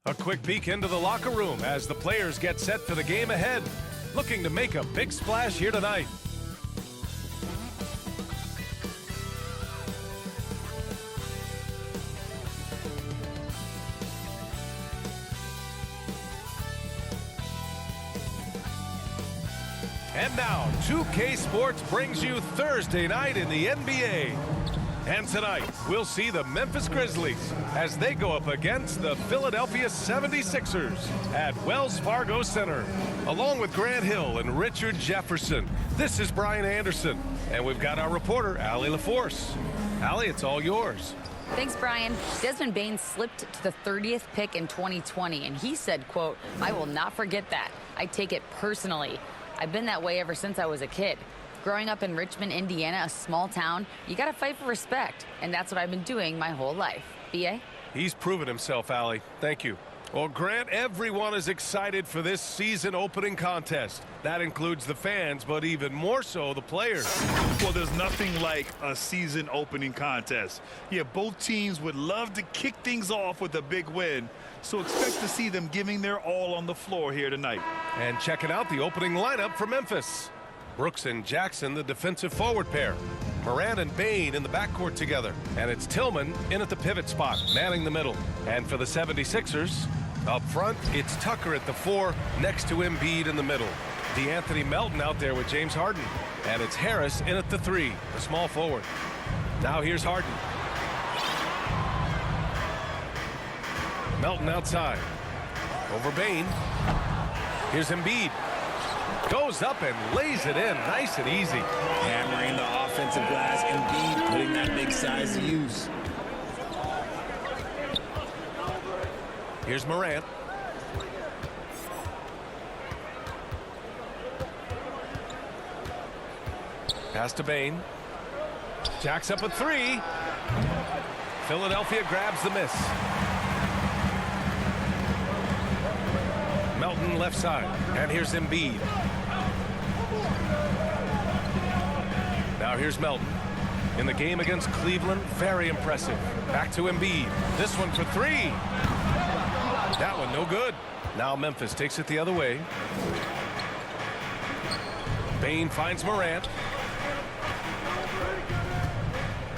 A quick peek into the locker room as the players get set for the game ahead, looking to make a big splash here tonight. And now, 2K Sports brings you Thursday night in the NBA. And tonight, we'll see the Memphis Grizzlies as they go up against the Philadelphia 76ers at Wells Fargo Center. Along with Grant Hill and Richard Jefferson, this is Brian Anderson. And we've got our reporter, Allie LaForce. Allie, it's all yours. Thanks, Brian. Desmond Bane slipped to the 30th pick in 2020, and he said, quote, "I will not forget that. I take it personally. I've been that way ever since I was a kid. Growing up in Richmond, Indiana, a small town, you got to fight for respect, and that's what I've been doing my whole life." B.A.? He's proven himself, Allie. Thank you. Well, Grant, everyone is excited for this season opening contest. That includes the fans, but even more so the players. Well, there's nothing like a season opening contest. Yeah, both teams would love to kick things off with a big win, so expect to see them giving their all on the floor here tonight. And checking out the opening lineup for Memphis. Brooks and Jackson, the defensive forward pair. Morant and Bane in the backcourt together. And it's Tillman in at the pivot spot, manning the middle. And for the 76ers, up front, it's Tucker at the 4, next to Embiid in the middle. DeAnthony Melton out there with James Harden. And it's Harris in at the 3, the small forward. Now here's Harden. Melton outside. Over Bane. Here's Embiid. Goes up and lays it in, nice and easy. Hammering the offensive glass, Embiid putting that big size to use. Here's Morant. Pass to Bane. Jacks up a 3. Philadelphia grabs the miss. Melton left side, and here's Embiid. Now here's Melton. In the game against Cleveland, very impressive. Back to Embiid. This one for 3. That one no good. Now Memphis takes it the other way. Bane finds Morant.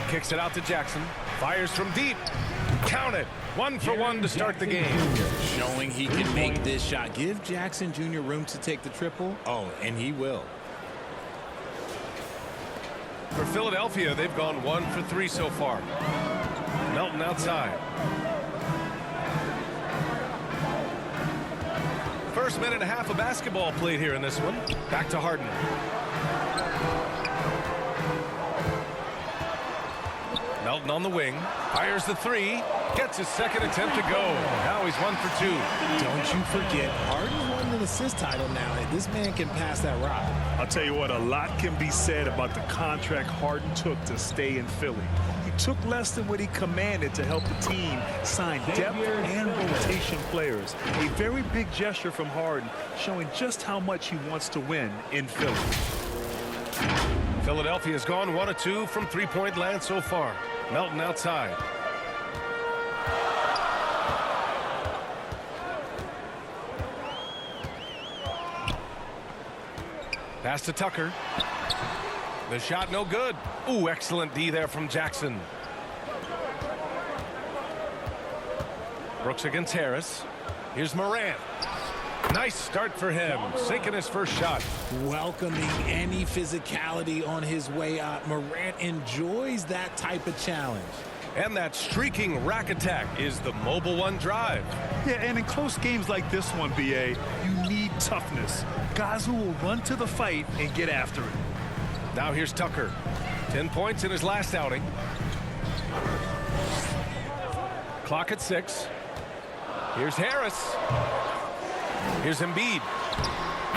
Kicks it out to Jackson. Fires from deep. Count it. 1 for 1 to start the game. Showing he can make this shot. Give Jackson Jr. room to take the triple. Oh, and he will. For Philadelphia, they've gone 1 for 3 so far. Melton outside. First minute and a half of basketball played here in this one. Back to Harden. Melton on the wing. Fires the 3. Gets his second attempt to go. Now he's 1 for 2. Don't you forget, Harden won an assist title now. This man can pass that rock. I'll tell you what, a lot can be said about the contract Harden took to stay in Philly. He took less than what he commanded to help the team sign depth and rotation players. A very big gesture from Harden, showing just how much he wants to win in Philly. Philadelphia's gone 1 of 2 from three-point land so far. Melton outside. Pass to Tucker. The shot no good. Ooh, excellent D there from Jackson. Brooks against Harris. Here's Morant. Nice start for him. Sinking his first shot. Welcoming any physicality on his way out. Morant enjoys that type of challenge. And that streaking rack attack is the Mobile One drive. Yeah, and in close games like this one, B.A., you need toughness. Guys who will run to the fight and get after it. Now here's Tucker. 10 points in his last outing. Clock at 6. Here's Harris. Here's Embiid.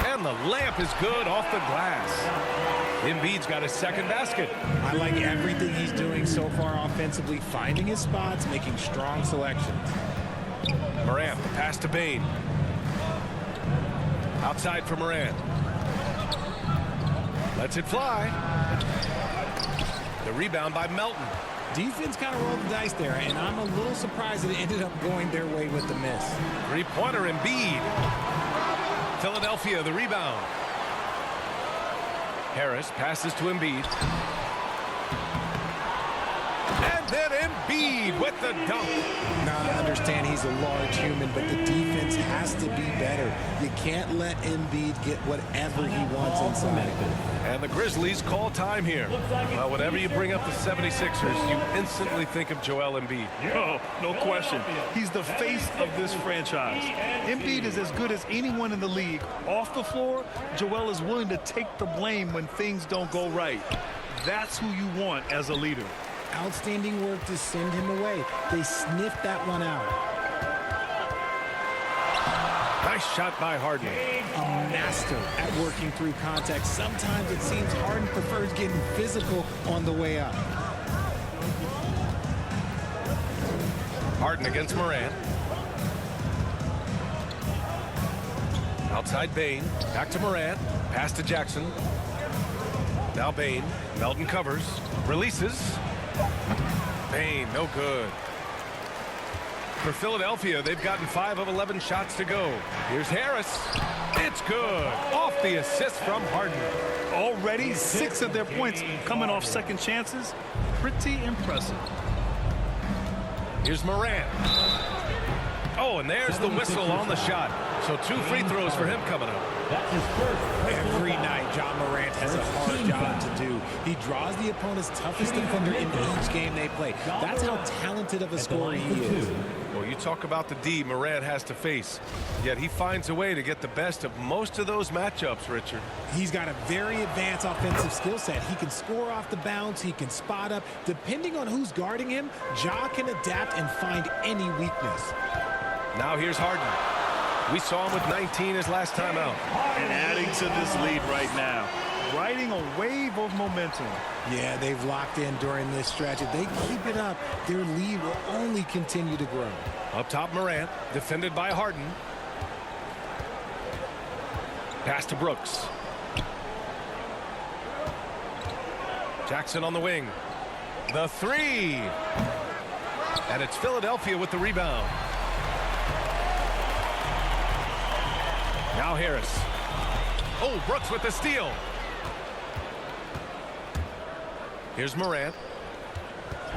And the layup is good off the glass. Embiid's got his second basket. I like everything he's doing so far offensively, finding his spots, making strong selections. Morant, pass to Bane. Outside for Morant. Lets it fly. The rebound by Melton. Defense kind of rolled the dice there, and I'm a little surprised that it ended up going their way with the miss. Three-pointer Embiid. Philadelphia, the rebound. Harris passes to Embiid. And then Embiid with the dunk. Now, I understand he's a large human, but the defense has to be better. You can't let Embiid get whatever he wants inside. And the Grizzlies call time here. Well, whenever you bring up the 76ers, you instantly think of Joel Embiid. Oh, no question. He's the face of this franchise. Embiid is as good as anyone in the league. Off the floor, Joel is willing to take the blame when things don't go right. That's who you want as a leader. Outstanding work to send him away. They sniffed that one out. Nice shot by Harden. A master at working through contact. Sometimes it seems Harden prefers getting physical on the way up. Harden against Morant. Outside Bane. Back to Morant. Pass to Jackson. Now Bane. Melton covers. Releases. Bane, no good. For Philadelphia, they've gotten 5 of 11 shots to go. Here's Harris. It's good. Off the assist from Harden. Already 6 of their points coming off second chances. Pretty impressive. Here's Morant. Oh, and there's the whistle on the shot. So 2 free throws for him coming up. That's his first. Every night, John Morant has a hard job to do. He draws the opponent's toughest defender in each game they play. That's how talented of a scorer he is. Well, you talk about the D Morant has to face. Yet he finds a way to get the best of most of those matchups, Richard. He's got a very advanced offensive skill set. He can score off the bounce. He can spot up. Depending on who's guarding him, Ja can adapt and find any weakness. Now here's Harden. We saw him with 19 his last time out. And adding to this lead right now. Riding a wave of momentum. Yeah, they've locked in during this stretch. If they keep it up, their lead will only continue to grow. Up top, Morant, defended by Harden. Pass to Brooks. Jackson on the wing. The 3. And it's Philadelphia with the rebound. Now Harris. Oh, Brooks with the steal. Here's Morant.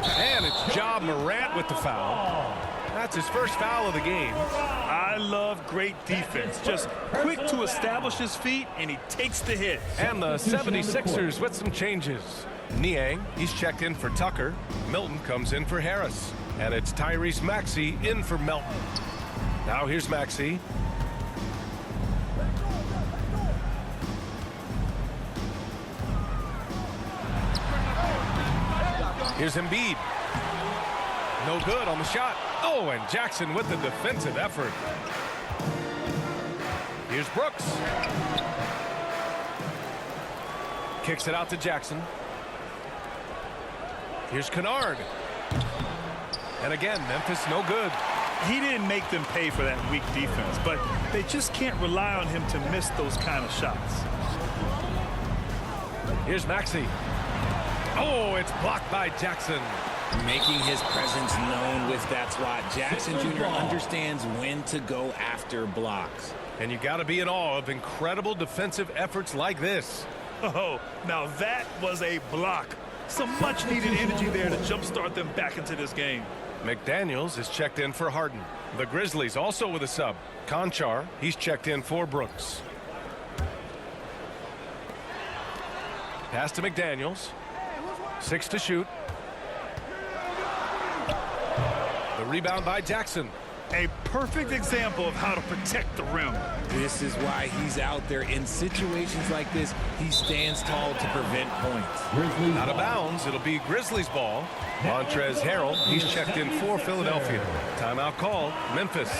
And it's Ja Morant with the foul. That's his first foul of the game. I love great defense. Just quick to establish his feet, and he takes the hit. And the 76ers with some changes. Niang, he's checked in for Tucker. Milton comes in for Harris. And it's Tyrese Maxey in for Melton. Now here's Maxey. Here's Embiid. No good on the shot. Oh, and Jackson with the defensive effort. Here's Brooks. Kicks it out to Jackson. Here's Kennard. And again, Memphis no good. He didn't make them pay for that weak defense, but they just can't rely on him to miss those kind of shots. Here's Maxey. Oh, it's blocked by Jackson. Making his presence known with that swat. Jackson Jr. understands when to go after blocks. And you got to be in awe of incredible defensive efforts like this. Oh, now that was a block. Some much-needed energy there to jumpstart them back into this game. McDaniels is checked in for Harden. The Grizzlies also with a sub. Conchar, he's checked in for Brooks. Pass to McDaniels. 6 to shoot. The rebound by Jackson. A perfect example of how to protect the rim. This is why he's out there. In situations like this, he stands tall to prevent points. Out of bounds, it'll be Grizzlies ball. Montrezl Harrell, he's checked in for Philadelphia. Timeout called, Memphis.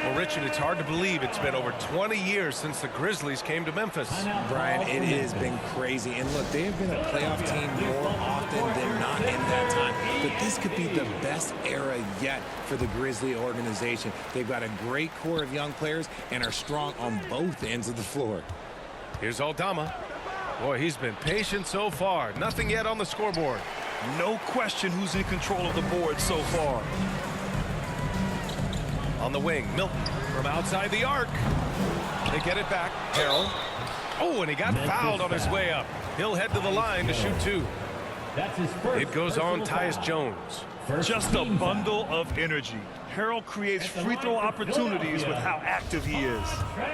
Well, Richard, it's hard to believe it's been over 20 years since the Grizzlies came to Memphis. Brian, it has been crazy. And look, they have been a playoff team more often than not in that time. But this could be the best era yet for the Grizzly organization. They've got a great core of young players and are strong on both ends of the floor. Here's Aldama. Boy, he's been patient so far. Nothing yet on the scoreboard. No question who's in control of the board so far. On the wing, Milton from outside the arc. They get it back. Harrell. Oh, and he got fouled on his way up. He'll head to the line to shoot two. That's his first. It goes on Tyus Jones. Just a bundle of energy. Harrell creates free throw opportunities with how active he is.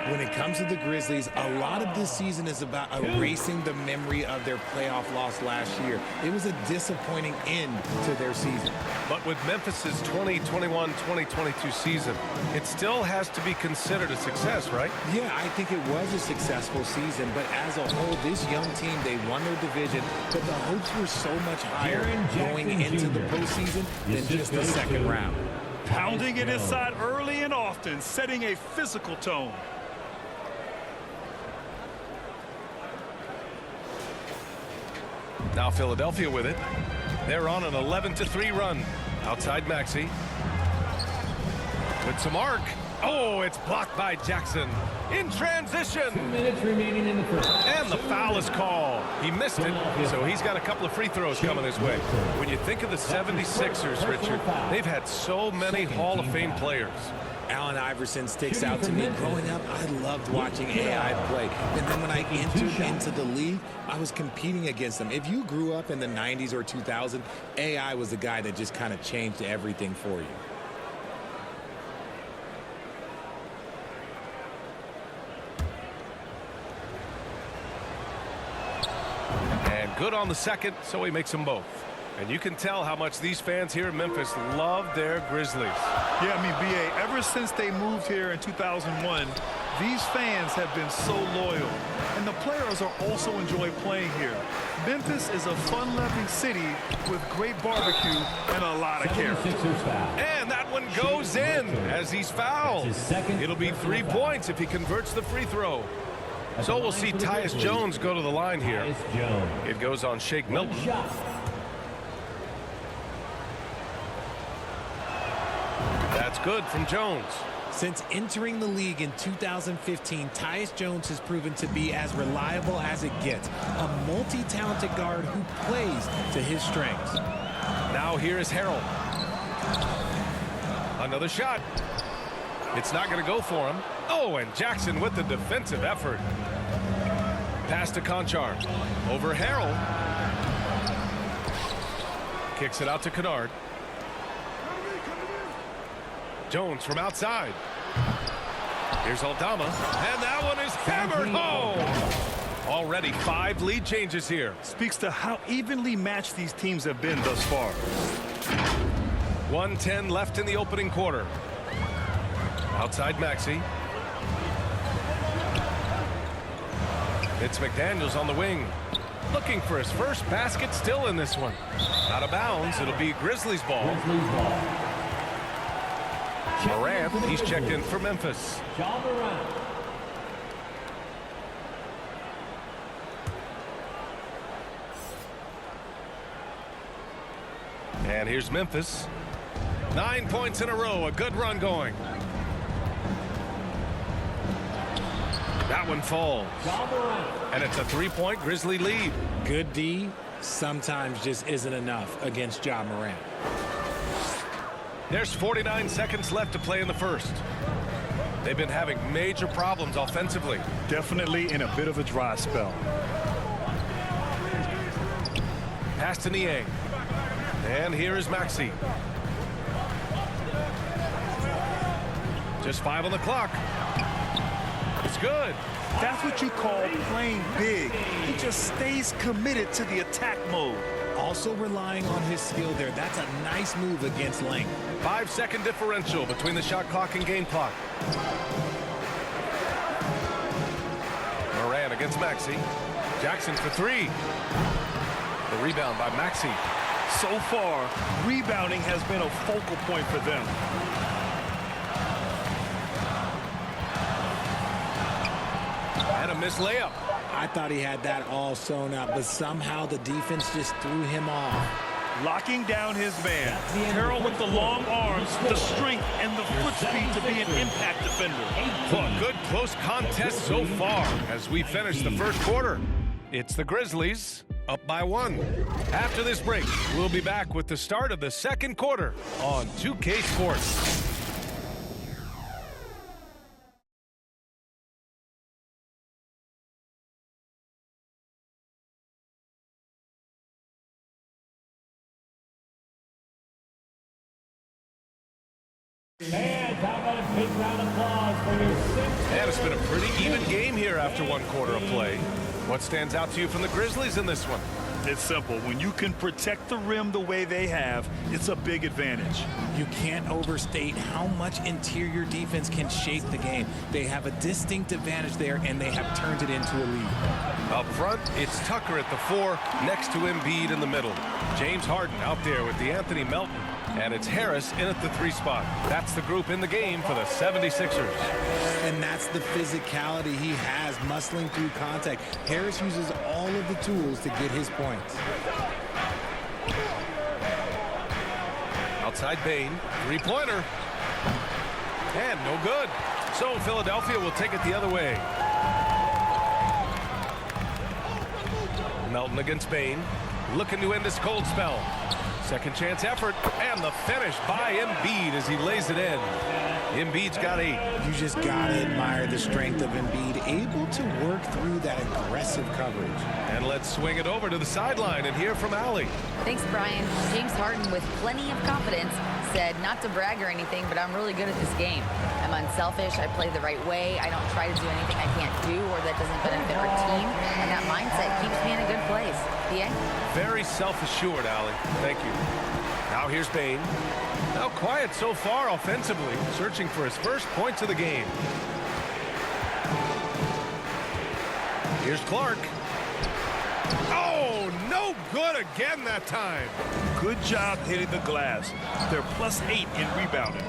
When it comes to the Grizzlies, a lot of this season is about erasing the memory of their playoff loss last year. It was a disappointing end to their season. But with Memphis's 2021-2022 season, it still has to be considered a success, right? Yeah, I think it was a successful season, but as a whole, this young team, they won their division, but the hopes were so much higher going into the postseason than just the second round. Pounding it inside early and often, setting a physical tone. Now Philadelphia with it. They're on an 11-3 run. Outside Maxey. With some arc. Oh, it's blocked by Jackson. In transition. 2 minutes remaining in the first. And the foul is called. He missed it, so he's got a couple of free throws coming his way. When you think of the 76ers, Richard, they've had so many Hall of Fame players. Allen Iverson sticks out to me. Growing up, I loved watching AI play. And then when I entered into the league, I was competing against them. If you grew up in the 90s or 2000, AI was the guy that just kind of changed everything for you. And good on the second, so he makes them both. And you can tell how much these fans here in Memphis love their Grizzlies. Yeah, I mean, BA, ever since they moved here in 2001, these fans have been so loyal. And the players are also enjoy playing here. Memphis is a fun-loving city with great barbecue and a lot of character. And that one goes in as he's fouled. It'll be 3 points if he converts the free throw. So we'll see Tyus Jones go to the line here. It goes on Shake Milton. That's good from Jones. Since entering the league in 2015, Tyus Jones has proven to be as reliable as it gets. A multi-talented guard who plays to his strengths. Now here is Harrell. Another shot. It's not going to go for him. Oh, and Jackson with the defensive effort. Pass to Conchar. Over Harrell. Kicks it out to Kennard. Jones from outside. Here's Aldama. And that one is hammered home. Already 5 lead changes here. Speaks to how evenly matched these teams have been thus far. 1:10 left in the opening quarter. Outside Maxey. It's McDaniels on the wing. Looking for his first basket still in this one. Out of bounds. It'll be Grizzlies ball. Morant, he's checked in for Memphis. And here's Memphis. 9 points in a row. A good run going. That one falls. And it's a 3-point Grizzly lead. Good D sometimes just isn't enough against Ja Morant. There's 49 seconds left to play in the first. They've been having major problems offensively. Definitely in a bit of a dry spell. Pass to Niang. And here is Maxey. Just 5 on the clock. It's good. That's what you call playing big. He just stays committed to the attack mode. Also relying on his skill there. That's a nice move against length. 5-second differential between the shot clock and game clock. Morant against Maxey. Jackson for 3. The rebound by Maxey. So far, rebounding has been a focal point for them. And a missed layup. I thought he had that all sewn up, but somehow the defense just threw him off. Locking down his man. Harrell with the long arms, the strength, and the foot speed to be an impact defender. Well, a good close contest so far as we finish the first quarter. It's the Grizzlies up by 1. After this break, we'll be back with the start of the second quarter on 2K Sports. And how about a big round of applause for your sixth? And it's been a pretty even game here after one quarter of play. What stands out to you from the Grizzlies in this one? It's simple. When you can protect the rim the way they have, it's a big advantage. You can't overstate how much interior defense can shape the game. They have a distinct advantage there, and they have turned it into a lead. Up front, it's Tucker at the 4, next to Embiid in the middle. James Harden out there with Anthony Melton. And it's Harris in at the 3 spot. That's the group in the game for the 76ers. And that's the physicality he has, muscling through contact. Harris uses all of the tools to get his points. Outside Bane, 3-pointer. And no good. So Philadelphia will take it the other way. Melton against Bane, looking to end this cold spell. Second chance effort, and the finish by Embiid as he lays it in. Embiid's got 8. You just gotta admire the strength of Embiid, able to work through that aggressive coverage. And let's swing it over to the sideline and hear from Allie. Thanks, Brian. James Harden, with plenty of confidence, said not to brag or anything, but I'm really good at this game. I'm unselfish. I play the right way. I don't try to do anything I can't do or that doesn't benefit our team. And that mindset keeps me in a good place. The end. Very self-assured, Allie. Thank you. Now here's Bane. Now quiet so far offensively, searching for his first points of the game. Here's Clark. Oh, no good again that time. Good job hitting the glass. They're +8 in rebounding.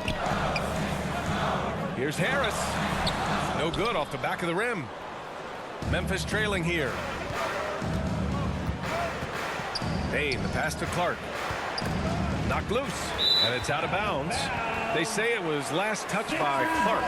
Here's Harris. No good off the back of the rim. Memphis trailing here. Bane, the pass to Clark. Knocked loose, and it's out of bounds. They say it was last touched by Clark.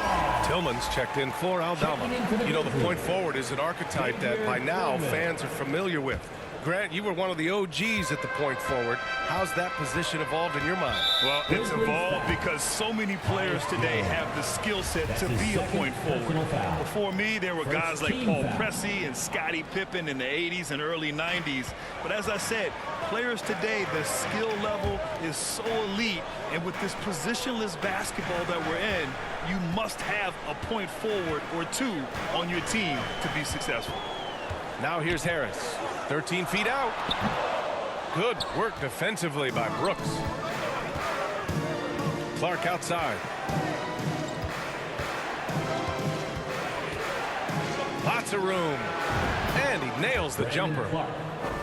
Tillman's checked in for Aldama. You know, the point forward is an archetype that by now fans are familiar with. Grant, you were one of the OGs at the point forward. How's that position evolved in your mind? Well, it's evolved because so many players today have the skill set to be a point forward. Before me, there were guys like Paul Pressey and Scottie Pippen in the 80s and early 90s. But as I said, players today, the skill level is so elite. And with this positionless basketball that we're in, you must have a point forward or 2 on your team to be successful. Now here's Harris. 13 feet out. Good work defensively by Brooks. Clark outside. Lots of room. And he nails the jumper.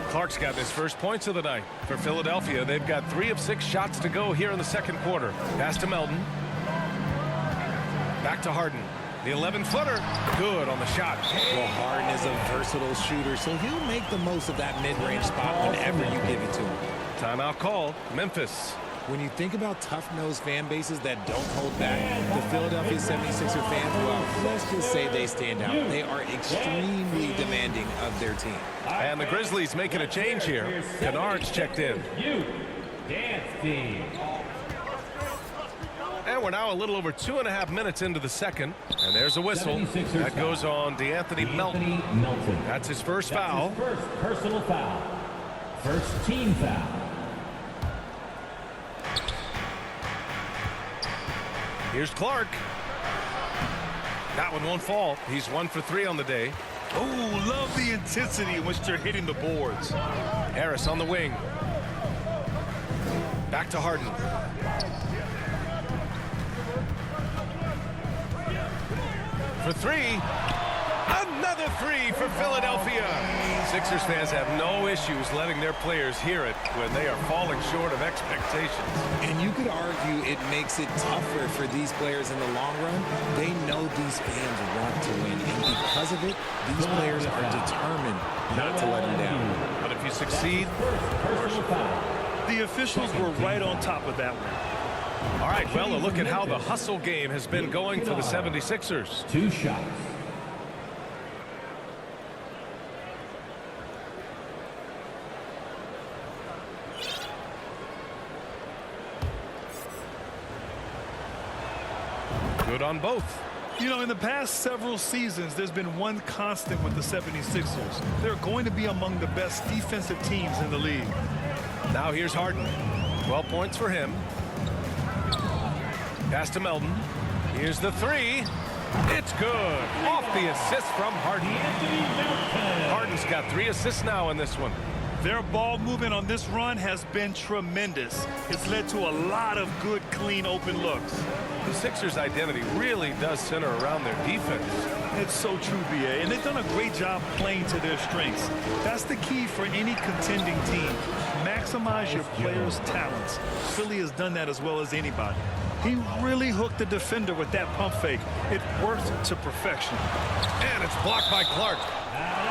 Clark's got his first points of the night. For Philadelphia, they've got 3 of 6 shots to go here in the second quarter. Pass to Melton. Back to Harden. The 11-footer, good on the shot. Well, Harden is a versatile shooter, so he'll make the most of that mid-range spot whenever you give it to him. Timeout call, Memphis. When you think about tough-nosed fan bases that don't hold back, the Philadelphia 76er fans, well, let's just say they stand out. They are extremely demanding of their team. And the Grizzlies making a change here. Kennard's checked in. Dance team. And we're now a little over 2.5 minutes into the second. And there's a whistle. That goes on Anthony Melton. That's his first foul. His first personal foul. First team foul. Here's Clark. That one won't fall. He's 1 for 3 on the day. Oh, love the intensity in which they're hitting the boards. Harris on the wing. Back to Harden. For 3. Another 3 for Philadelphia. Sixers fans have no issues letting their players hear it when they are falling short of expectations. And you could argue it makes it tougher for these players in the long run. They know these fans want to win, and because of it, these players are determined not to let them down. But if you succeed, the officials were right on top of that one. All right, well, a look at how the hustle game has been going for the 76ers. 2 shots. Good on both. You know, in the past several seasons, there's been one constant with the 76ers. They're going to be among the best defensive teams in the league. Now here's Harden. 12 points for him. Pass to Melton. Here's the three. It's good. Off the assist from Harden. Harden's got 3 assists now in this one. Their ball movement on this run has been tremendous. It's led to a lot of good, clean, open looks. The Sixers' identity really does center around their defense. It's so true, B.A., and they've done a great job playing to their strengths. That's the key for any contending team. Maximize your players' talents. Philly has done that as well as anybody. He really hooked the defender with that pump fake. It worked to perfection. And it's blocked by Clark.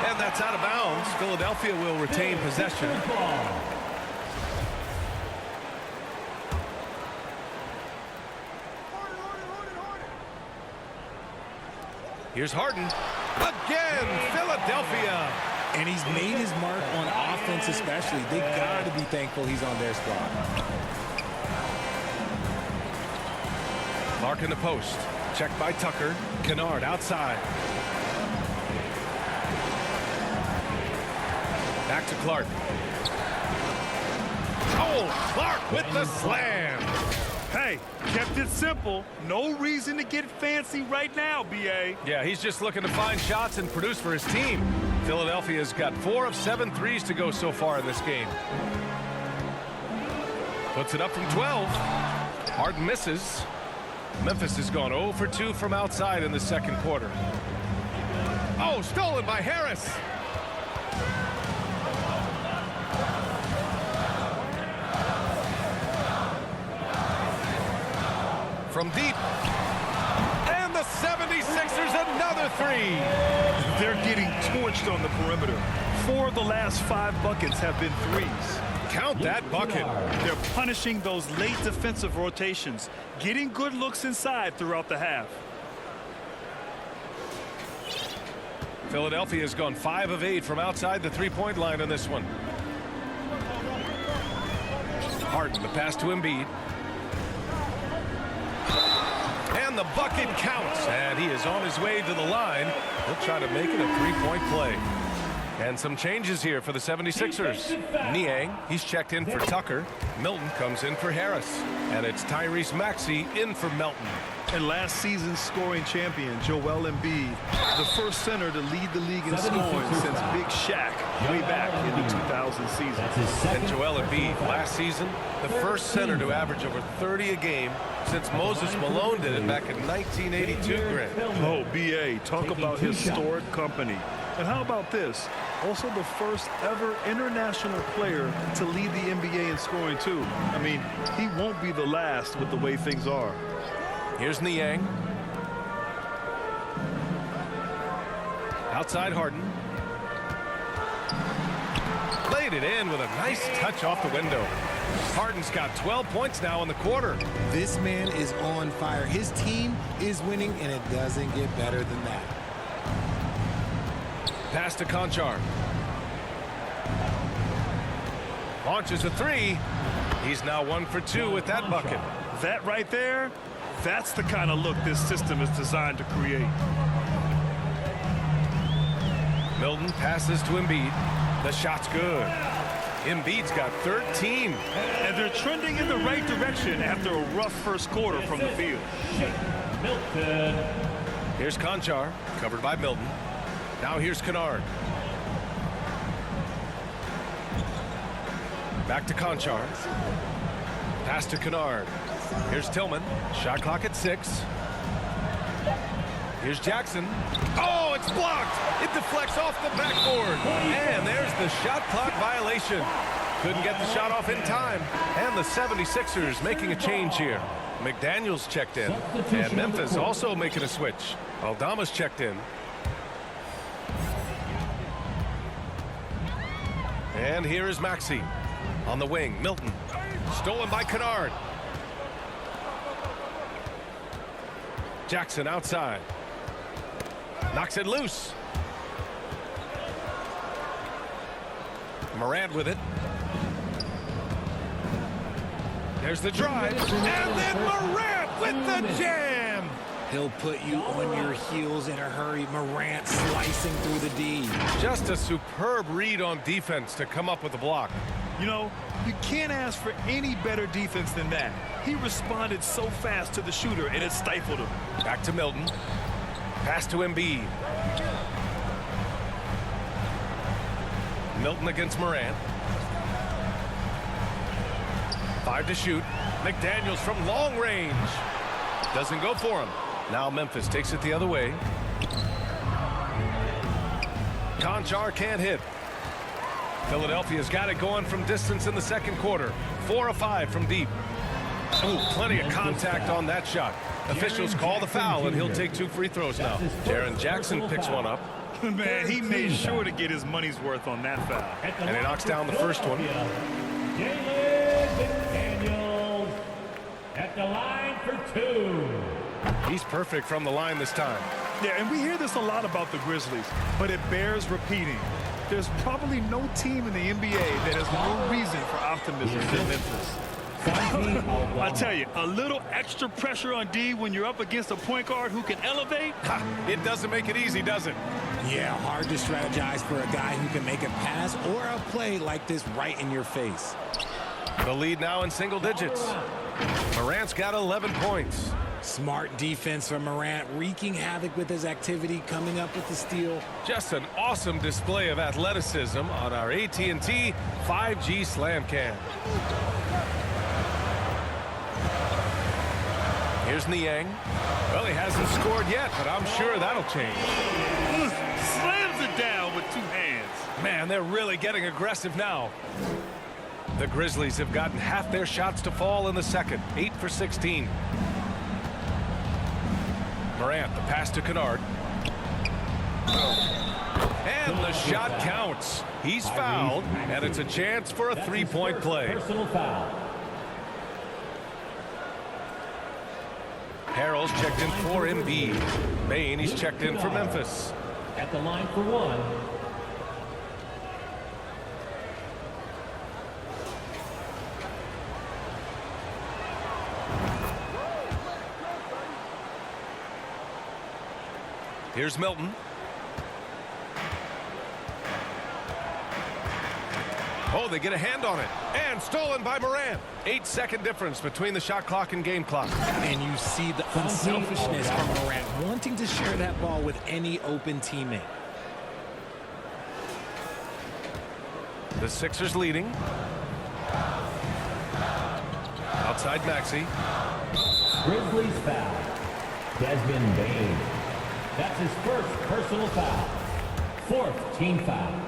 And that's out of bounds. Philadelphia will retain possession. Here's Harden. Again, Philadelphia. And he's made his mark on offense especially. They got to be thankful he's on their squad. Clark in the post. Checked by Tucker. Kennard outside. Back to Clark. Oh, Clark with the slam. Hey, kept it simple. No reason to get fancy right now, B.A. Yeah, he's just looking to find shots and produce for his team. Philadelphia's got 4 of 7 threes to go so far in this game. Puts it up from 12. Harden misses. Memphis has gone 0 for 2 from outside in the second quarter. Oh, stolen by Harris. From deep. And the 76ers another 3. They're getting torched on the perimeter. 4 of the last 5 buckets have been threes. Count that bucket. They're punishing those late defensive rotations, getting good looks inside throughout the half. Philadelphia has gone 5 of 8 from outside the three-point line in this one. Harden, the pass to Embiid. And the bucket counts. And he is on his way to the line. He'll try to make it a three-point play. And some changes here for the 76ers. Niang, he's checked in for Tucker. Milton comes in for Harris. And it's Tyrese Maxey in for Melton. And last season's scoring champion, Joel Embiid, the first center to lead the league in scoring since Big Shaq way back in the 2000 season. And Joel Embiid last season, the first center to average over 30 a game since Moses Malone did it back in 1982, Grant. Oh, B.A., talk about historic company. And how about this? Also the first ever international player to lead the NBA in scoring, too. I mean, he won't be the last with the way things are. Here's Niang. Outside Harden. Laid it in with a nice touch off the window. Harden's got 12 points now in the quarter. This man is on fire. His team is winning, and it doesn't get better than that. Pass to Conchar. Launches a 3. He's now 1 for 2 with that bucket. That right there, that's the kind of look this system is designed to create. Milton passes to Embiid. The shot's good. Embiid's got 13. And they're trending in the right direction after a rough first quarter from the field. Here's Conchar, covered by Milton. Now here's Kennard. Back to Conchar. Pass to Kennard. Here's Tillman. Shot clock at 6. Here's Jackson. Oh, it's blocked. It deflects off the backboard. And there's the shot clock violation. Couldn't get the shot off in time. And the 76ers making a change here. McDaniels checked in. And Memphis also making a switch. Aldama's checked in. And here is Maxey. On the wing, Milton. Stolen by Kennard. Jackson outside. Knocks it loose. Morant with it. There's the drive. And then Morant with the jam. He'll put you on your heels in a hurry. Morant slicing through the D. Just a superb read on defense to come up with the block. You know, you can't ask for any better defense than that. He responded so fast to the shooter, and it stifled him. Back to Milton. Pass to Embiid. Milton against Morant. 5 to shoot. McDaniels from long range. Doesn't go for him. Now Memphis takes it the other way. Conchar can't hit. Philadelphia's got it going from distance in the second quarter. 4 of 5 from deep. Ooh, plenty of contact on that shot. Officials call the foul, and he'll take 2 free throws now. Jaren Jackson picks one up. Man, he made sure to get his money's worth on that foul. And he knocks down the first one. McDaniels at the line for 2. He's perfect from the line this time. Yeah, and we hear this a lot about the Grizzlies, but it bears repeating. There's probably no team in the NBA that has more reason for optimism than Memphis. I tell you, a little extra pressure on D when you're up against a point guard who can elevate. It doesn't make it easy, does it? Yeah, hard to strategize for a guy who can make a pass or a play like this right in your face. The lead now in single digits. Morant's got 11 points. Smart defense from Morant, wreaking havoc with his activity, coming up with the steal. Just an awesome display of athleticism on our AT&T 5G Slam Cam. Here's Niang. Well, he hasn't scored yet, but I'm sure that'll change. Slams it down with 2 hands. Man, they're really getting aggressive now. The Grizzlies have gotten half their shots to fall in the second. 8 for 16. Morant, the pass to Kennard. And the shot counts. He's fouled, and it's a chance for a 3-point play. Personal foul. Harrell's checked in for Embiid. Bain, he's checked in for Memphis. At the line for 1. Here's Milton. Oh, they get a hand on it. And stolen by Morant. 8-second difference between the shot clock and game clock. And you see the unselfishness from Morant, wanting to share that ball with any open teammate. The Sixers leading. Outside Maxey. Grizzlies foul. Desmond Bain. That's his first personal foul. 4th team foul.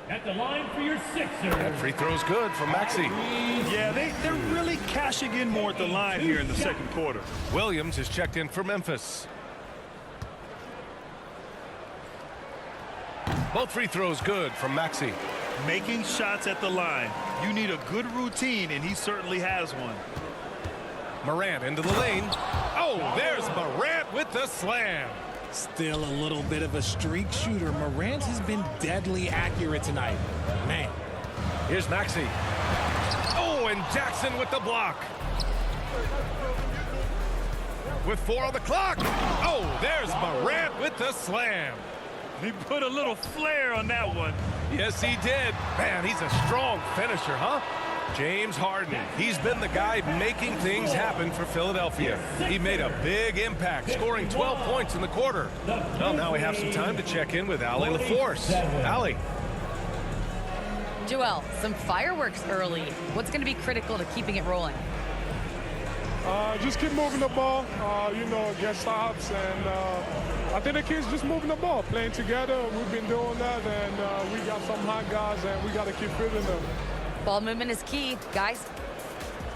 At the line for your Sixers. That free throw's good from Maxey. Yeah, they're really cashing in more at the line here in the second quarter. Williams is checked in for Memphis. Both free throws good from Maxey. Making shots at the line. You need a good routine, and he certainly has one. Morant into the lane. Oh, there's Morant with the slam. Still a little bit of a streak shooter. Morant has been deadly accurate tonight. Man. Here's Maxey. Oh, and Jackson with the block. With 4 on the clock. Oh, there's Morant with the slam. He put a little flair on that one. Yes, he did. Man, he's a strong finisher, huh? James Harden, he's been the guy making things happen for Philadelphia. He made a big impact, scoring 12 points in the quarter. Well, now we have some time to check in with Allie LaForce. Allie. Joel, some fireworks early. What's going to be critical to keeping it rolling? Just keep moving the ball, get stops, and I think the kids just moving the ball, playing together. We've been doing that, and we got some hot guys, and we got to keep fitting them. Ball movement is key, guys.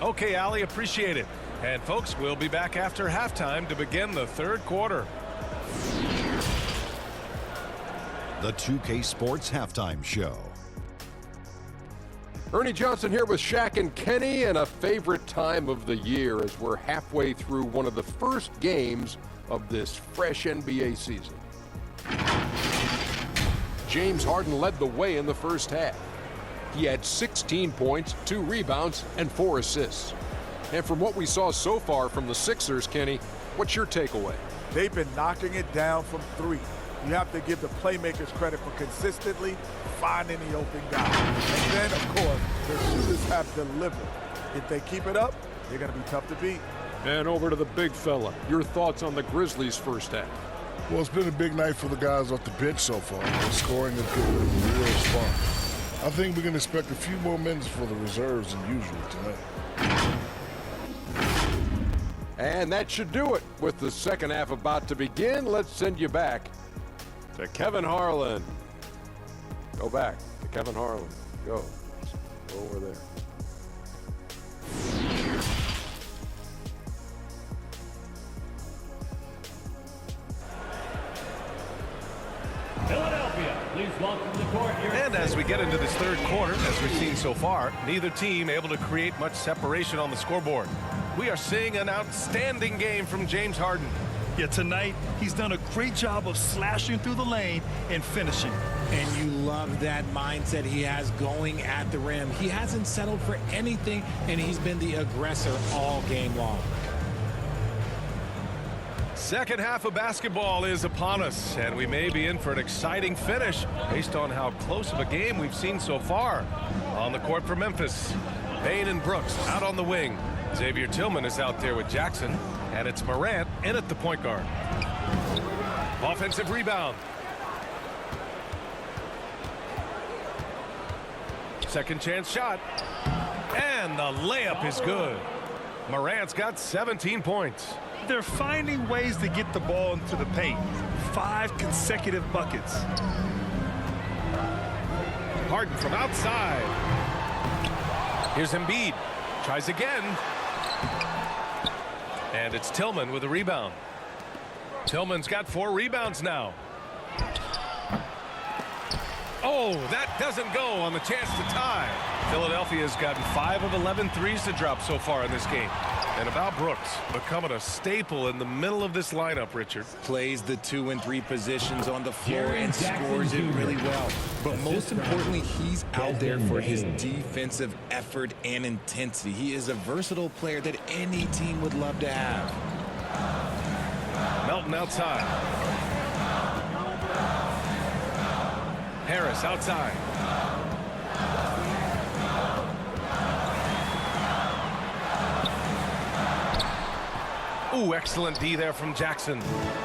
Okay, Allie, appreciate it. And folks, we'll be back after halftime to begin the third quarter. The 2K Sports Halftime Show. Ernie Johnson here with Shaq and Kenny, and a favorite time of the year as we're halfway through one of the first games of this fresh NBA season. James Harden led the way in the first half. He had 16 points, 2 rebounds, and 4 assists. And from what we saw so far from the Sixers, Kenny, What's your takeaway? They've been knocking it down from three. You have to give the playmakers credit for consistently finding the open guy. And then, of course, the shooters have delivered. If they keep it up, they're going to be tough to beat. And over to the big fella. Your thoughts on the Grizzlies' first half? Well, it's been a big night for the guys off the bench so far. The scoring has given them a real spark. I think we can expect a few more minutes for the reserves than usual tonight. And that should do it. With the second half about to begin, let's send you back to Kevin Harlan. Go back to Kevin Harlan. Go over there. Philadelphia, please welcome to the court. And as we get into this third quarter, as we've seen so far, neither team able to create much separation on the scoreboard. We are seeing an outstanding game from James Harden. Yeah, tonight he's done a great job of slashing through the lane and finishing. And you love that mindset he has going at the rim. He hasn't settled for anything, and he's been the aggressor all game long. Second half of basketball is upon us, and we may be in for an exciting finish based on how close of a game we've seen so far. On the court for Memphis, Bane and Brooks out on the wing. Xavier Tillman is out there with Jackson, and it's Morant in at the point guard. Offensive rebound. Second chance shot. And the layup is good. Morant's got 17 points. They're finding ways to get the ball into the paint. 5 consecutive buckets. Harden from outside. Here's Embiid. Tries again. And it's Tillman with a rebound. Tillman's got 4 rebounds now. Oh, that doesn't go on the chance to tie. Philadelphia's gotten 5 of 11 threes to drop so far in this game. And about Brooks, becoming a staple in the middle of this lineup, Richard. Plays the 2 and 3 positions on the floor and scores it really well. But most importantly, he's out there for his defensive effort and intensity. He is a versatile player that any team would love to have. Melton outside. Harris outside. Ooh, excellent D there from Jackson.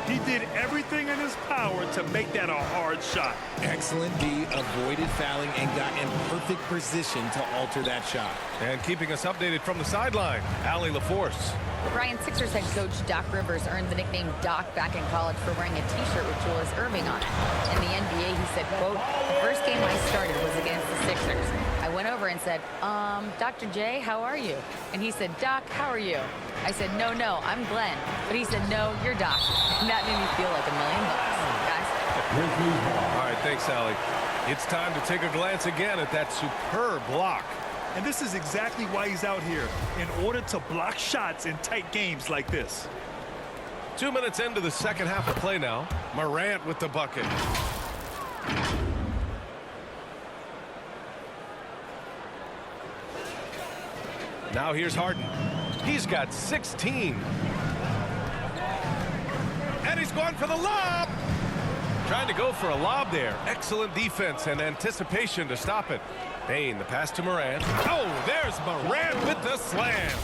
He did everything in his power to make that a hard shot. Excellent D, avoided fouling and got in perfect position to alter that shot. And keeping us updated from the sideline, Allie LaForce. Ryan, Sixers head coach Doc Rivers earned the nickname Doc back in college for wearing a T-shirt with Julius Erving on it. In the NBA, he said, quote, "The first game I started was against the Sixers. I went over and said, Dr. J, how are you?" And he said, "Doc, how are you?" I said, no, I'm Glenn. But he said, "No, you're Doc." And that made me feel like $1 million, guys. All right, thanks, Allie. It's time to take a glance again at that superb block. And this is exactly why he's out here, in order to block shots in tight games like this. 2 minutes into the second half of play now. Morant with the bucket. Now here's Harden. He's got 16. And he's going for the lob. Trying to go for a lob there. Excellent defense and anticipation to stop it. Bane, the pass to Morant. Oh, there's Morant with the slam.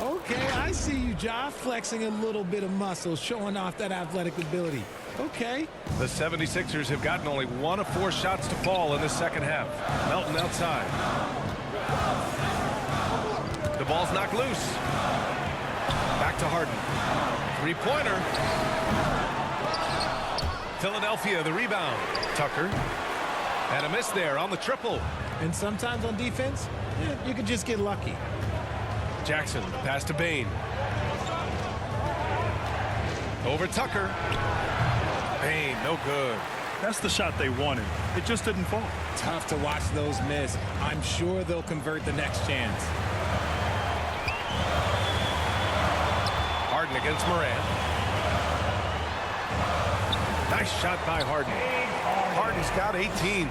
Okay, I see you, Ja, flexing a little bit of muscle, showing off that athletic ability. Okay. The 76ers have gotten only 1 of 4 shots to fall in the second half. Melton outside. The ball's knocked loose. Back to Harden. 3-pointer. Philadelphia, the rebound. Tucker. And a miss there on the triple. And sometimes on defense, you can just get lucky. Jackson, the pass to Bane. Over Tucker. Bane, no good. That's the shot they wanted. It just didn't fall. Tough to watch those miss. I'm sure they'll convert the next chance. Harden against Morant. Nice shot by Harden. Harden's got 18.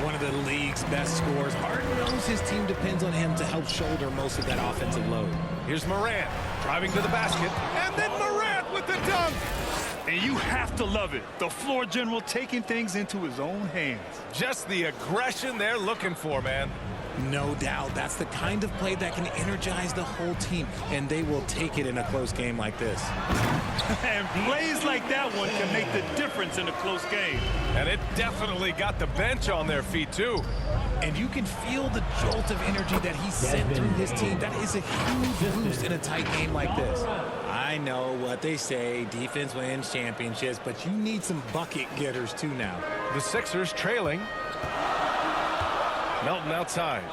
One of the league's best scorers. Harden knows his team depends on him to help shoulder most of that offensive load. Here's Morant driving to the basket. And then Morant with the dunk. And you have to love it. The floor general taking things into his own hands. Just the aggression they're looking for, man. No doubt. That's the kind of play that can energize the whole team, and they will take it in a close game like this. And plays like that one can make the difference in a close game. And it definitely got the bench on their feet, too. And you can feel the jolt of energy that he sent through his team. That is a huge boost in a tight game like this. I know what they say, defense wins championships, but you need some bucket getters, too, now. The Sixers trailing. Melton outside.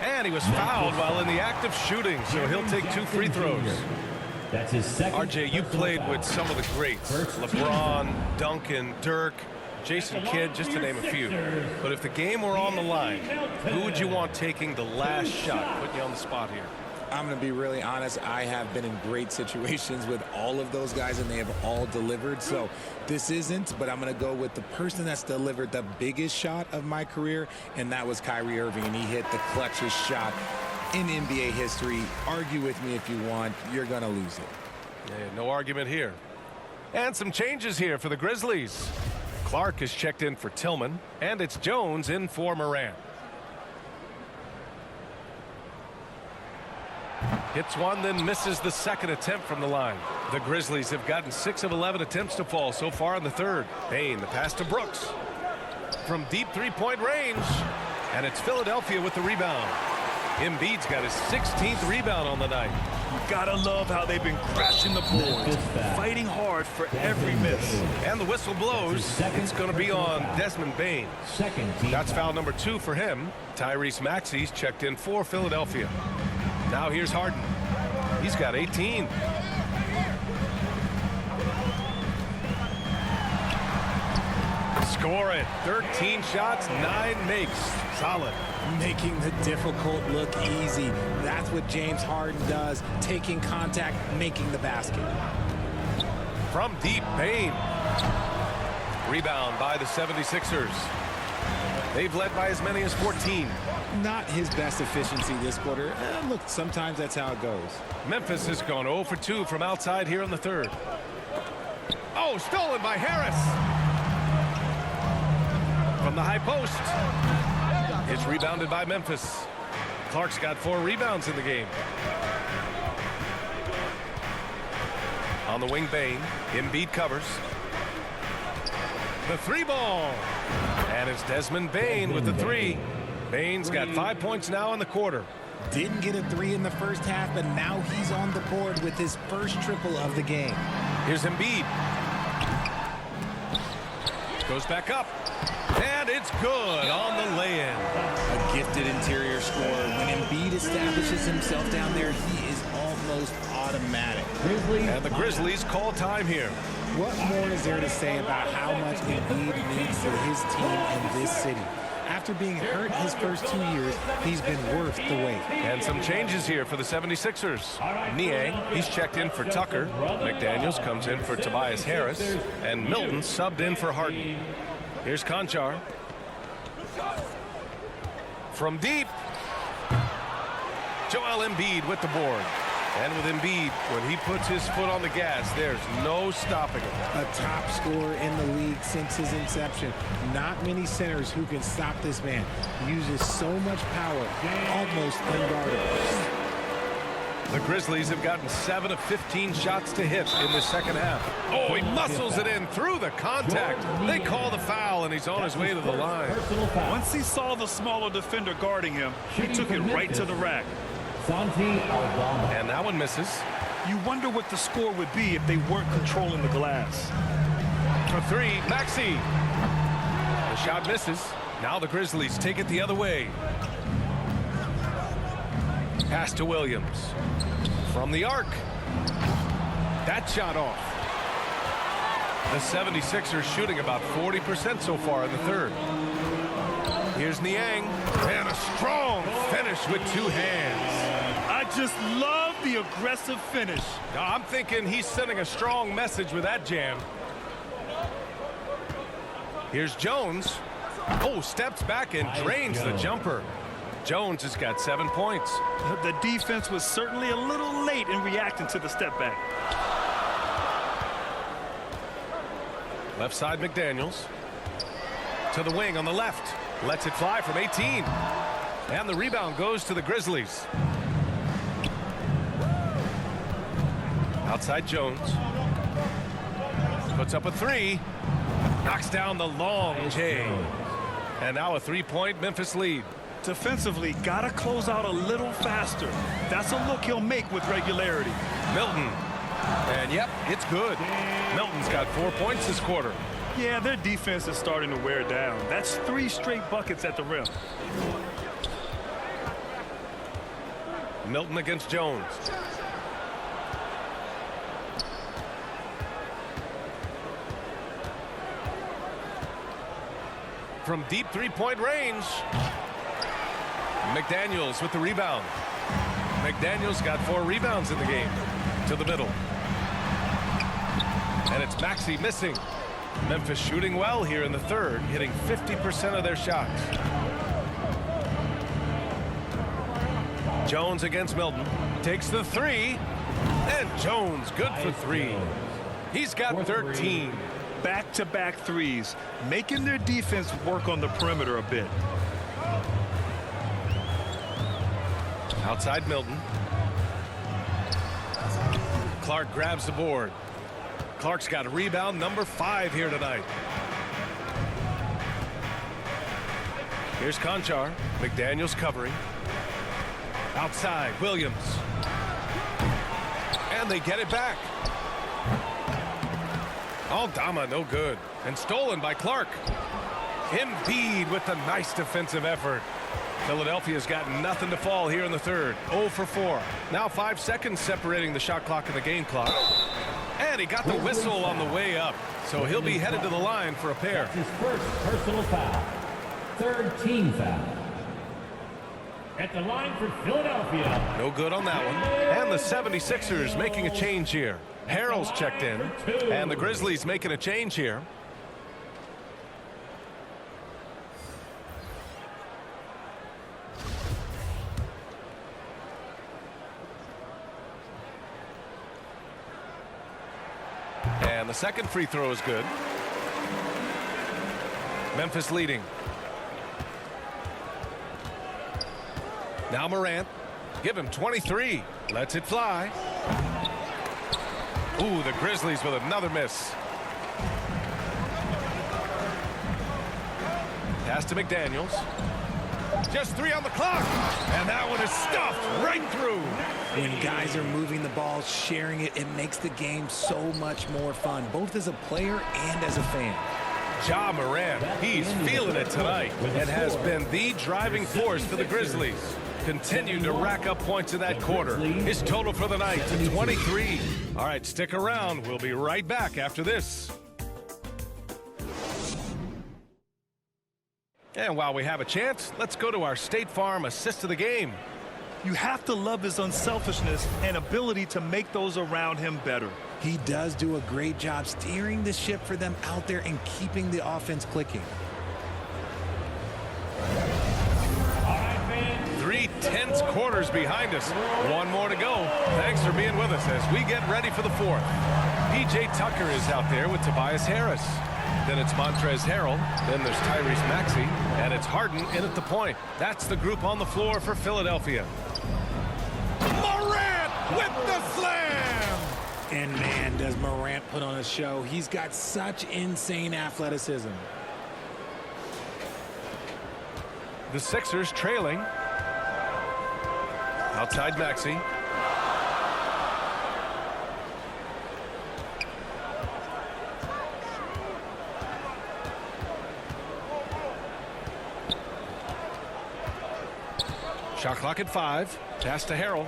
And he was fouled while in the act of shooting, so he'll take 2 free throws. That's his second. RJ, you played with some of the greats. LeBron, Duncan, Dirk, Jason Kidd, just to name a few. But if the game were on the line, who would you want taking the last shot? Putting you on the spot here. I'm going to be really honest. I have been in great situations with all of those guys, and they have all delivered. So this isn't, but I'm going to go with the person that's delivered the biggest shot of my career, and that was Kyrie Irving, and he hit the clutchest shot in NBA history. Argue with me if you want. You're going to lose it. Yeah, no argument here. And some changes here for the Grizzlies. Clark is checked in for Tillman, and it's Jones in for Morant. Hits one, then misses the second attempt from the line. The Grizzlies have gotten 6 of 11 attempts to fall so far in the third. Payne, the pass to Brooks. From deep three-point range. And it's Philadelphia with the rebound. Embiid's got his 16th rebound on the night. You gotta love how they've been crashing the boards, fighting hard for every miss. And the whistle blows. It's going to be on Desmond Bane. That's foul number 2 for him. Tyrese Maxey's checked in for Philadelphia. Now here's Harden. He's got 18. Score it. 13 shots, 9 makes. Solid. Making the difficult look easy. That's what James Harden does. Taking contact, making the basket. From deep, Payne. Rebound by the 76ers. They've led by as many as 14. Not his best efficiency this quarter. Look, sometimes that's how it goes. Memphis has gone 0 for 2 from outside here in the third. Oh, stolen by Harris. From the high post. It's rebounded by Memphis. Clark's got 4 rebounds in the game. On the wing, Bane. Embiid covers. The 3-ball. And it's Desmond Bane with the 3. Bane's got 5 points now in the quarter. Didn't get a 3 in the first half, but now he's on the board with his first triple of the game. Here's Embiid. Goes back up. And it's good on the lay-in. A gifted interior scorer. When Embiid establishes himself down there, he is almost automatic. And the Grizzlies call time here. What more is there to say about how much Embiid means to his team in this city? After being hurt his first 2 years, he's been worth the wait. And some changes here for the 76ers. Niang, he's checked in for Tucker. McDaniels comes in for Tobias Harris. And Milton subbed in for Harden. Here's Conchar. From deep. Joel Embiid with the board. And with Embiid, when he puts his foot on the gas, there's no stopping him. A top scorer in the league since his inception. Not many centers who can stop this man. He uses so much power, almost unguardable. The Grizzlies have gotten 7 of 15 shots to hit in the second half. Oh, he muscles it in through the contact. They call the foul, and he's on his way to the line. Once he saw the smaller defender guarding him, he took it right to the rack. And that one misses. You wonder what the score would be if they weren't controlling the glass. For 3, Maxey. The shot misses. Now the Grizzlies take it the other way. Pass to Williams. From the arc. That shot off. The 76ers shooting about 40% so far in the third. Here's Niang. And a strong finish with 2 hands. I just love the aggressive finish. I'm thinking he's sending a strong message with that jam. Here's Jones. Oh, steps back and drains the jumper. Jones has got 7 points. The defense was certainly a little late in reacting to the step back. Left side, McDaniels. To the wing on the left. Lets it fly from 18. And the rebound goes to the Grizzlies. Outside Jones. Puts up a three. Knocks down the long J. And now a 3-point Memphis lead. Defensively, gotta close out a little faster. That's a look he'll make with regularity. Milton. And yep, it's good. Milton's got 4 points this quarter. Yeah, their defense is starting to wear down. That's 3 straight buckets at the rim. Milton against Jones. From deep 3-point range. McDaniels with the rebound. McDaniels got 4 rebounds in the game. To the middle. And it's Maxey missing. Memphis shooting well here in the third, hitting 50% of their shots. Jones against Milton. Takes the 3. And Jones good for 3. He's got 13. Back-to-back threes, making their defense work on the perimeter a bit. Outside Milton. Clark grabs the board. Clark's got a rebound number 5 here tonight. Here's Conchar. McDaniels covering. Outside Williams. And they get it back. Aldama no good. And stolen by Clark. Embiid with a nice defensive effort. Philadelphia's got nothing to fall here in the third. 0 for 4. Now 5 seconds separating the shot clock and the game clock. And he got the whistle on the way up. So he'll be headed to the line for a pair. That's his first personal foul. Third team foul. At the line for Philadelphia. No good on that one. And the 76ers making a change here. Harrell's checked in. And the Grizzlies making a change here. And the second free throw is good. Memphis leading. Now Morant. Give him 23. Lets it fly. Ooh, the Grizzlies with another miss. Pass to McDaniels. Just 3 on the clock. And that one is stuffed right through. When guys are moving the ball, sharing it, it makes the game so much more fun, both as a player and as a fan. Ja Morant, he's feeling it tonight and has been the driving force for the Grizzlies. Continued to rack up points in that quarter. His total for the night to 23. All right, stick around. We'll be right back after this. And while we have a chance, let's go to our State Farm assist of the game. You have to love his unselfishness and ability to make those around him better. He does do a great job steering the ship for them out there and keeping the offense clicking. 3 tense quarters behind us. 1 more to go. Thanks for being with us as we get ready for the 4th. P.J. Tucker is out there with Tobias Harris. Then it's Montrezl Harrell. Then there's Tyrese Maxey. And it's Harden in at the point. That's the group on the floor for Philadelphia. Morant with the slam! And man, does Morant put on a show. He's got such insane athleticism. The Sixers trailing. Outside Maxey. Shot clock at 5. Pass to Harrell.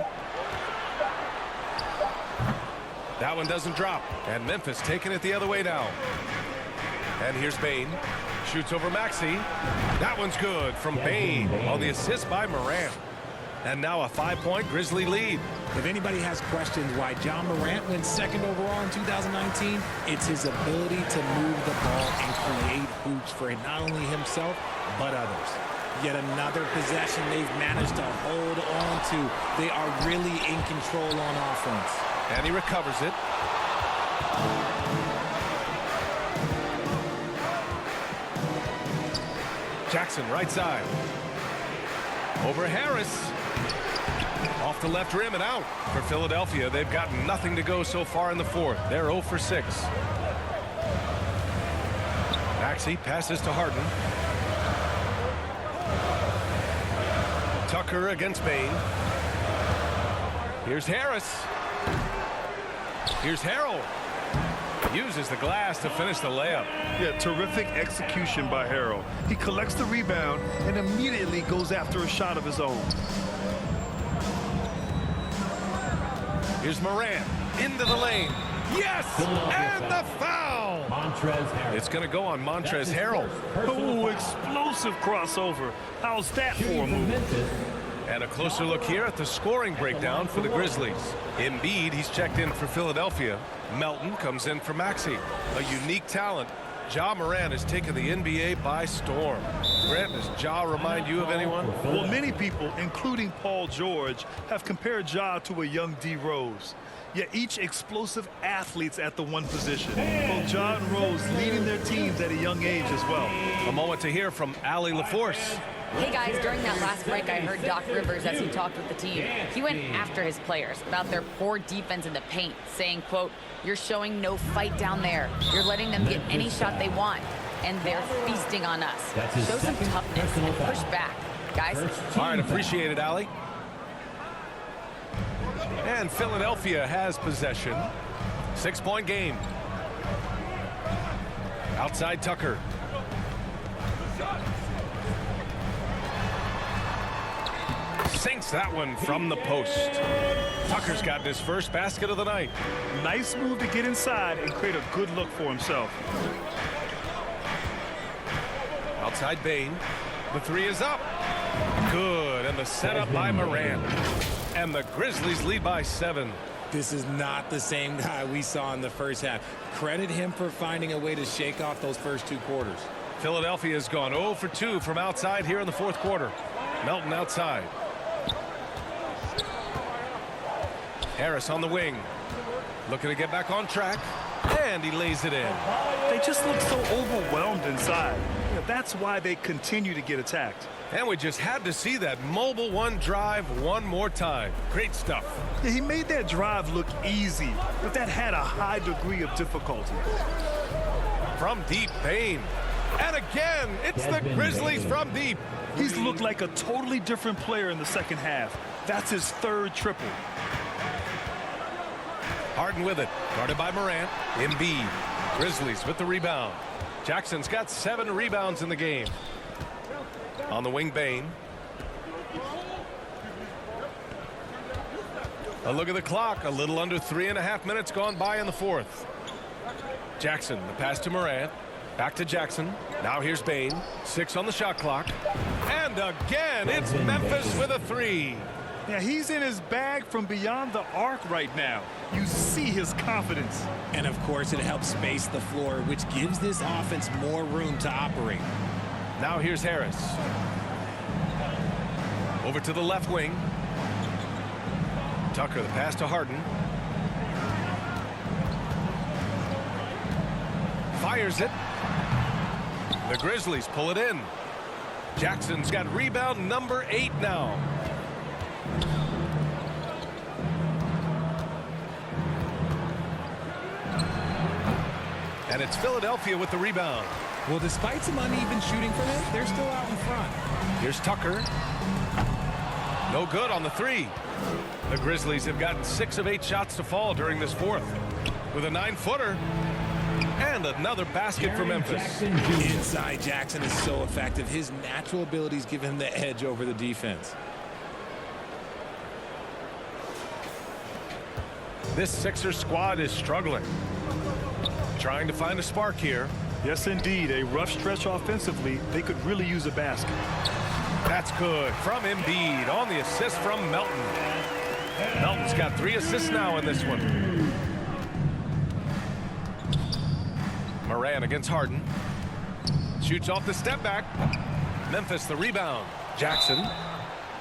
That one doesn't drop. And Memphis taking it the other way now. And here's Bane. Shoots over Maxey. That one's good from Bane on the assist by Morant. And now a 5-point Grizzly lead. If anybody has questions why Ja Morant went second overall in 2019, it's his ability to move the ball and create hoops for not only himself, but others. Yet another possession they've managed to hold on to. They are really in control on offense. And he recovers it. Jackson, right side. Over Harris. Off the left rim and out. For Philadelphia, they've got nothing to go so far in the fourth. They're 0 for 6. Maxey passes to Harden. Tucker against Bane. Here's Harris. Here's Harrell. Uses the glass to finish the layup. Yeah, terrific execution by Harrell. He collects the rebound and immediately goes after a shot of his own. Here's Morant into the lane. Yes! And the foul! Montrezl Harrell. It's going to go on Montrezl Harrell. Oh, explosive crossover. How's that for a move? And a closer look here at the scoring breakdown for the Grizzlies. Embiid, he's checked in for Philadelphia. Melton comes in for Maxey. A unique talent. Ja Morant has taken the NBA by storm. Grant, does Ja remind you of anyone? Well, many people, including Paul George, have compared Ja to a young D. Rose. Yet each explosive athletes at the one position. Both Ja and Rose leading their teams at a young age as well. A moment to hear from Allie LaForce. Hey guys, during that last break, I heard Doc Rivers as he talked with the team. He went after his players about their poor defense in the paint, saying, quote, "You're showing no fight down there. You're letting them get any shot they want, and they're feasting on us. Show some toughness and push back, guys." All right, appreciate it, Allie. And Philadelphia has possession. 6-point game. Outside Tucker. Sinks that one from the post. Tucker's gotten his first basket of the night. Nice move to get inside and create a good look for himself. Outside Bane. The three is up. Good. And the setup by Morant. And the Grizzlies lead by 7. This is not the same guy we saw in the first half. Credit him for finding a way to shake off those first 2 quarters. Philadelphia has gone 0 for 2 from outside here in the fourth quarter. Melton outside. Harris on the wing. Looking to get back on track. And he lays it in. They just look so overwhelmed inside. Yeah, that's why they continue to get attacked. And we just had to see that mobile one drive one more time. Great stuff. Yeah, he made that drive look easy, but that had a high degree of difficulty. From deep, Bane. And again, it's the Grizzlies from deep. He's looked like a totally different player in the second half. That's his 3rd triple. Harden with it. Guarded by Morant. Embiid. Grizzlies with the rebound. Jackson's got 7 rebounds in the game. On the wing, Bane. A look at the clock. A little under 3.5 minutes gone by in the fourth. Jackson, the pass to Morant. Back to Jackson. Now here's Bane. 6 on the shot clock. And again, it's Memphis with a 3. Yeah, he's in his bag from beyond the arc right now. You see his confidence. And of course, it helps space the floor, which gives this offense more room to operate. Now here's Harris. Over to the left wing. Tucker, the pass to Harden. Fires it. The Grizzlies pull it in. Jackson's got rebound number 8 now. And it's Philadelphia with the rebound. Well, despite some uneven shooting from him, they're still out in front. Here's Tucker. No good on the 3. The Grizzlies have gotten 6 of 8 shots to fall during this fourth. With a 9-footer. And another basket for Memphis. Inside Jackson is so effective. His natural abilities give him the edge over the defense. This Sixers squad is struggling. Trying to find a spark here. Yes, indeed. A rough stretch offensively. They could really use a basket. That's good from Embiid on the assist from Melton. Melton's got 3 assists now in this one. Morant against Harden. Shoots off the step back. Memphis the rebound. Jackson.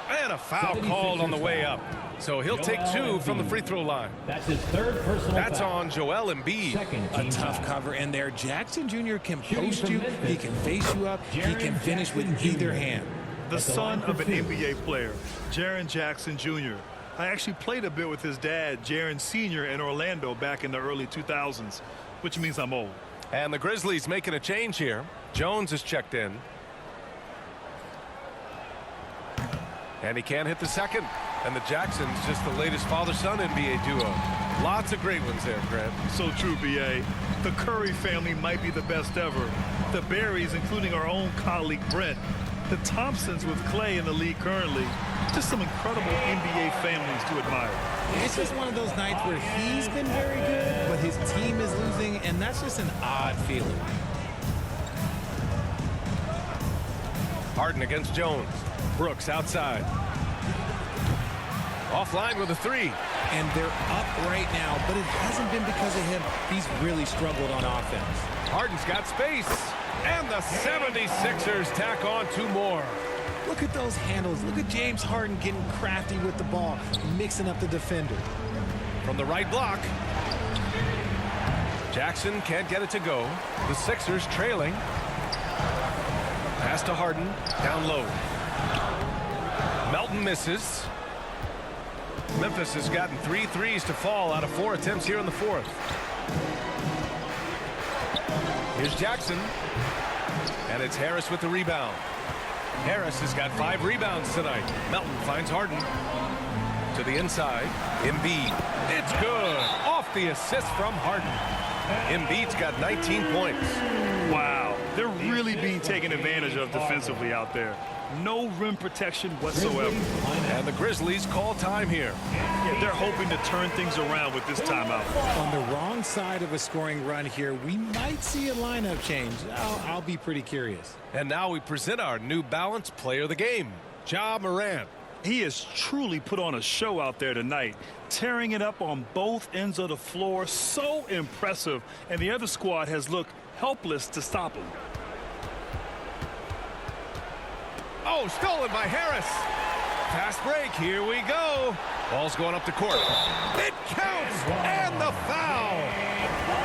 And a foul called on the way up. So he'll take 2 from the free throw line. That's his 3rd personal That's foul. on Joel Embiid. A tough cover in there. Jackson Jr. can post you. He can face you up. He can finish with either hand. The son of an NBA player, Jaren Jackson Jr. I actually played a bit with his dad, Jaren Sr. in Orlando back in the early 2000s, which means I'm old. And the Grizzlies making a change here. Jones is checked in. And he can't hit the second. And the Jacksons just the latest father-son NBA duo. Lots of great ones there, Grant. So true, B.A. The Curry family might be the best ever. The Berries, including our own colleague Brent. The Thompsons with Clay in the league currently. Just some incredible NBA families to admire. It's just one of those nights where he's been very good, but his team is losing, and that's just an odd feeling. Harden against Jones. Brooks outside. Offline with a 3. And they're up right now, but it hasn't been because of him. He's really struggled on offense. Harden's got space. And the 76ers tack on 2 more. Look at those handles. Look at James Harden getting crafty with the ball, mixing up the defender. From the right block. Jackson can't get it to go. The Sixers trailing. Pass to Harden. Down low. Melton misses. Memphis has gotten 3 threes to fall out of 4 attempts here in the 4th. Here's Jackson. And it's Harris with the rebound. Harris has got 5 rebounds tonight. Melton finds Harden. To the inside. Embiid. It's good. Off the assist from Harden. Embiid's got 19 points. Wow. They're really being taken advantage of defensively out there. No rim protection whatsoever. And the Grizzlies call time here. Yeah, they're hoping to turn things around with this timeout. On the wrong side of a scoring run here, we might see a lineup change. I'll be pretty curious. And now we present our new balanced player of the game, Ja Morant. He has truly put on a show out there tonight, tearing it up on both ends of the floor. So impressive. And the other squad has looked helpless to stop him. Oh, stolen by Harris. Fast break. Here we go. Ball's going up the court. It counts. And the foul.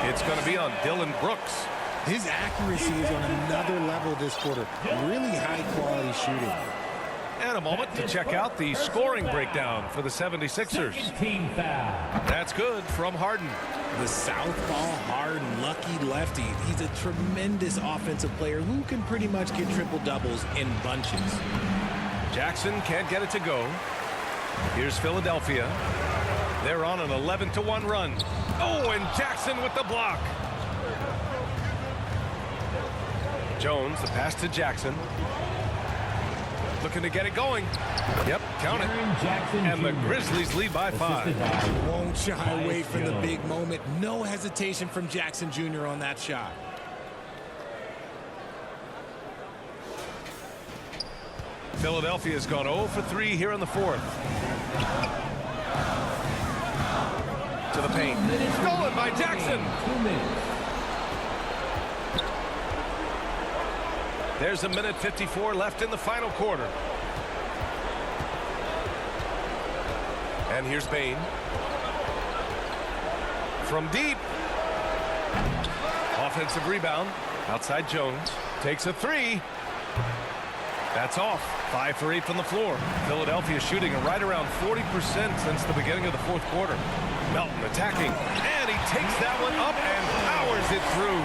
It's going to be on Dillon Brooks. His accuracy is on another level this quarter. Really high-quality shooting. And a moment to check out the scoring breakdown for the 76ers. Team foul. That's good from Harden. The southpaw hard lucky lefty. He's a tremendous offensive player who can pretty much get triple-doubles in bunches. Jackson can't get it to go. Here's Philadelphia. They're on an 11-1 run. Oh, and Jackson with the block. Jones, the pass to Jackson. Looking to get it going. Yep, count it. And the Grizzlies lead by 5. Won't shy away from the big moment. No hesitation from Jackson Jr. on that shot. Philadelphia's gone 0 for 3 here in the 4th. To the paint. Stolen by Jackson. 2 minutes. There's a minute 54 left in the final quarter. And here's Bane. From deep. Offensive rebound. Outside Jones. Takes a 3. That's off. 5 for 8 from the floor. Philadelphia shooting right around 40% since the beginning of the 4th quarter. Melton attacking. And he takes that one up and powers it through.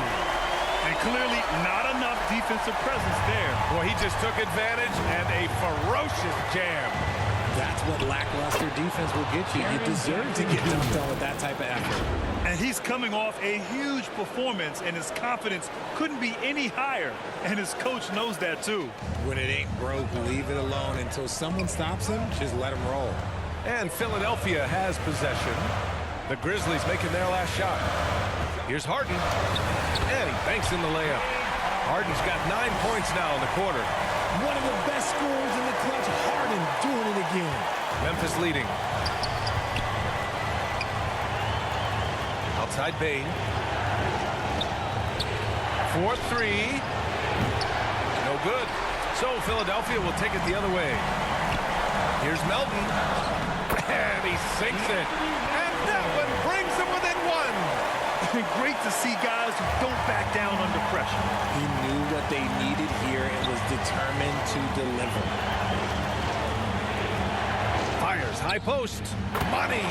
And clearly not enough defensive presence there. Well, he just took advantage and a ferocious jam. That's what lackluster defense will get you. You deserve to get dunked on with that type of effort. And he's coming off a huge performance, and his confidence couldn't be any higher. And his coach knows that, too. When it ain't broke, leave it alone until someone stops him. Just let him roll. And Philadelphia has possession. The Grizzlies making their last shot. Here's Harden. And he banks in the layup. Harden's got 9 points now in the quarter. One of the best scorers in the clutch. Harden doing it again. Memphis leading. Outside Bane. 4-3. No good. So Philadelphia will take it the other way. Here's Melton. And he sinks it. And that one brings them within one. Great to see guys who don't back down under pressure. He knew what they needed here and was determined to deliver. Fires high post. Money.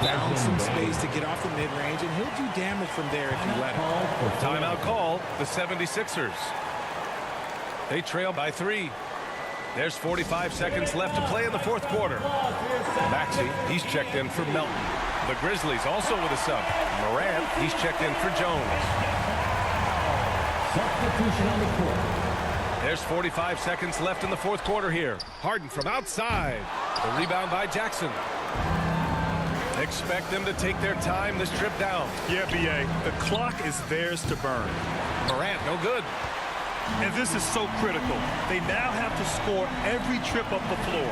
Found some space to get off the mid-range, and he'll do damage from there if you let him. Timeout call, the 76ers. They trail by 3. There's 45 seconds left to play in the fourth quarter. Maxey, he's checked in for Melton. The Grizzlies also with a sub. Morant, he's checked in for Jones. Substitution on the court. There's 45 seconds left in the fourth quarter here. Harden from outside. The rebound by Jackson. Expect them to take their time this trip down. Yeah, B.A., the clock is theirs to burn. Morant, no good. And this is so critical. They now have to score every trip up the floor.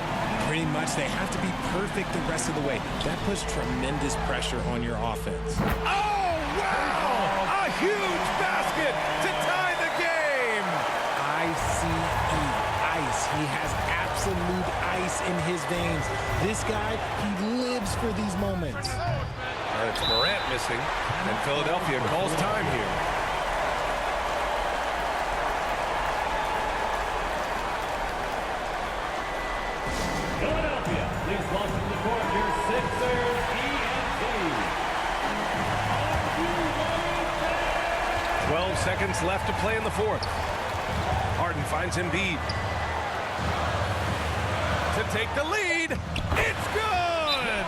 Pretty much, they have to be perfect the rest of the way. That puts tremendous pressure on your offense. Oh, wow! A huge basket to tie the game! I-C-E, ice. He has absolute ice in his veins. This guy, he lives for these moments. And it's Morant missing, and Philadelphia calls time here. Philadelphia, please welcome to the court your Sixers ENT. 12 seconds left to play in the fourth. Harden finds Embiid. To take the lead. It's good!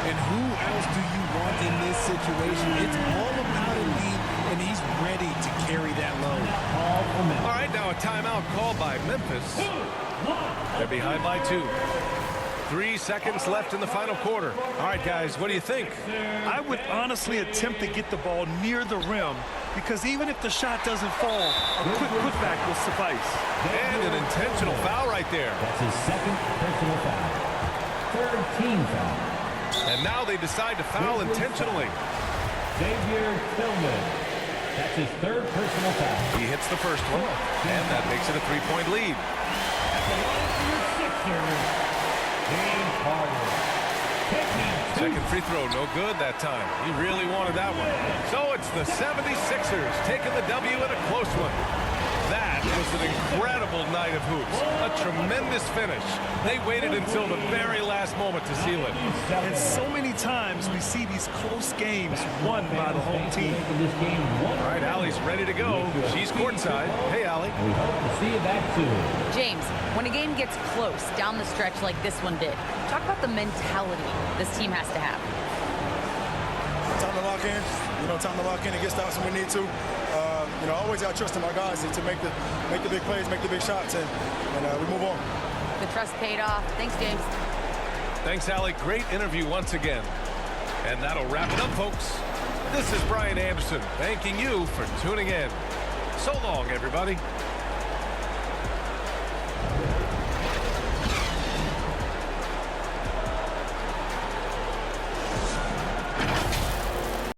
And who else do you want in this situation? It's all about Embiid, and he's ready to carry that load. All right, now a timeout called by Memphis. They're behind by 2. 3 seconds left in the final quarter. All right, guys, what do you think? I would honestly attempt to get the ball near the rim because even if the shot doesn't fall, a quick putback will suffice. And an intentional foul right there. That's his second personal foul. Third team foul. And now they decide to foul intentionally. Xavier Tillman. That's his third personal foul. He hits the first one, and that makes it a 3-point lead. At the line for your Sixers, James Harden. Second free throw, no good that time. He really wanted that one. So it's the 76ers taking the W in a close one. That was an incredible night of hoops. A tremendous finish. They waited until the very last moment to seal it. And so many times we see these close games won by the home team. All right, Allie's ready to go. She's courtside. Hey, Allie. We hope to see you back soon. James, when a game gets close down the stretch like this one did, talk about the mentality this team has to have. Time to lock in. Time to lock in and get stops when we need to. I always got trust in my guys to make the big plays, make the big shots, and we move on. The trust paid off. Thanks, James. Thanks, Allie. Great interview once again. And that'll wrap it up, folks. This is Brian Anderson, thanking you for tuning in. So long, everybody.